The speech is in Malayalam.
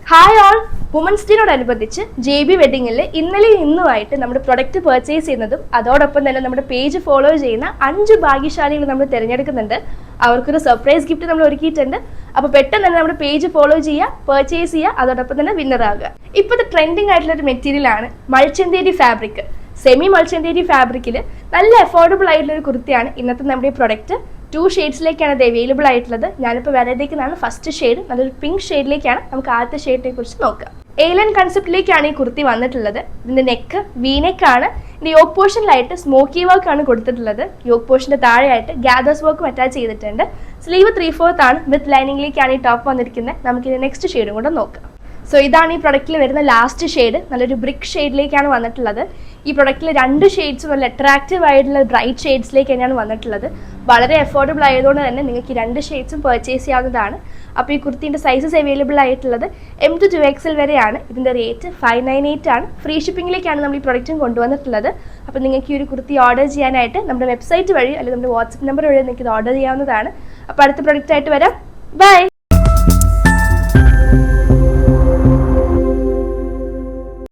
ഹായ് ഓൾ, വുമൻസ് ഡേയോടനുബന്ധിച്ച് JB വെഡിങ്ങിൽ ഇന്നലെയും ഇന്നുമായിട്ട് നമ്മുടെ പ്രൊഡക്റ്റ് പർച്ചേസ് ചെയ്യുന്നതും അതോടൊപ്പം തന്നെ നമ്മുടെ പേജ് ഫോളോ ചെയ്യുന്ന 5 ഭാഗ്യശാലികൾ നമ്മൾ തിരഞ്ഞെടുക്കുന്നുണ്ട്. അവർക്കൊരു സർപ്രൈസ് ഗിഫ്റ്റ് നമ്മൾ ഒരുക്കിയിട്ടുണ്ട്. അപ്പോൾ പെട്ടെന്ന് തന്നെ നമ്മുടെ പേജ് ഫോളോ ചെയ്യുക, പർച്ചേസ് ചെയ്യുക, അതോടൊപ്പം തന്നെ വിന്നർ ആകുക. ഇപ്പോഴത്തെ ട്രെൻഡിങ് ആയിട്ടുള്ള ഒരു മെറ്റീരിയലാണ് മൾച്ചന്തേരി ഫാബ്രിക്. സെമി മൾച്ചന്തേരി ഫാബ്രിക്കിൽ നല്ല അഫോർഡബിൾ ആയിട്ടുള്ള ഒരു കുർത്തിയാണ് ഇന്നത്തെ നമ്മുടെ ഈ പ്രൊഡക്റ്റ്. 2 ഷെയ്ഡ്സിലേക്കാണ് ഇത് അവൈലബിൾ ആയിട്ടുള്ളത്. ഞാനിപ്പോൾ വരതേക്കുന്നതാണ് ഫസ്റ്റ് ഷെയ്ഡ്. നല്ലൊരു പിങ്ക് ഷെയ്ഡിലേക്കാണ്. നമുക്ക് ആദ്യത്തെ ഷെയ്ഡിനെ കുറിച്ച് നോക്കാം. ഏലൻ കൺസെപ്റ്റിലേക്കാണ് ഈ കുർത്തി വന്നിട്ടുള്ളത്. ഇതിന്റെ നെക്ക് വീനെക്കാണ്. ഇതിന്റെ യോക്ക് പോർഷനിലായിട്ട് സ്മോക്കി വർക്ക് ആണ് കൊടുത്തിട്ടുള്ളത്. യോക്ക് പോർഷന്റെ താഴെയായിട്ട് ഗാദേഴ്സ് വർക്കും അറ്റാച്ച് ചെയ്തിട്ടുണ്ട്. സ്ലീവ് 3/4 ആണ്. വിത്ത് ലൈനിങ്ങിലേക്കാണ് ഈ ടോപ്പ് വന്നിരിക്കുന്നത്. നമുക്കിത് നെക്സ്റ്റ് ഷെയ്ഡും കൂടെ നോക്കാം. സോ ഇതാണ് ഈ പ്രൊഡക്റ്റിൽ വരുന്ന ലാസ്റ്റ് ഷെയ്ഡ്. നല്ലൊരു ബ്രിക്ക് ഷെയ്ഡിലേക്കാണ് വന്നിട്ടുള്ളത്. ഈ പ്രൊഡക്റ്റിൽ 2 ഷെയ്ഡ്സും നല്ല അട്രാക്റ്റീവ് ആയിട്ടുള്ള ബ്രൈറ്റ് ഷെയ്ഡ്സിലേക്ക് തന്നെയാണ് വന്നിട്ടുള്ളത്. വളരെ അഫോർഡബിൾ ആയതുകൊണ്ട് തന്നെ നിങ്ങൾക്ക് ഈ 2 ഷെയ്ഡ്സും പർച്ചേസ് ചെയ്യാവുന്നതാണ്. അപ്പോൾ ഈ കുർത്തിൻ്റെ സൈസസ് അവൈലബിൾ ആയിട്ടുള്ളത് M to 2XL വരെയാണ്. ഇതിൻ്റെ റേറ്റ് 598 ആണ്. ഫ്രീ ഷിപ്പിംഗിലേക്കാണ് നമ്മൾ ഈ പ്രൊഡക്റ്റും കൊണ്ടുവന്നിട്ടുള്ളത്. അപ്പോൾ നിങ്ങൾക്ക് ഈ ഒരു കുർത്തി ഓർഡർ ചെയ്യാനായിട്ട് നമ്മുടെ വെബ്സൈറ്റ് വഴി അല്ലെങ്കിൽ നമ്മുടെ വാട്സപ്പ് നമ്പർ വഴി നിങ്ങൾക്ക് ഇത് ഓർഡർ ചെയ്യാവുന്നതാണ്. അപ്പോൾ അടുത്ത പ്രൊഡക്റ്റായിട്ട് വരാം. ബൈ.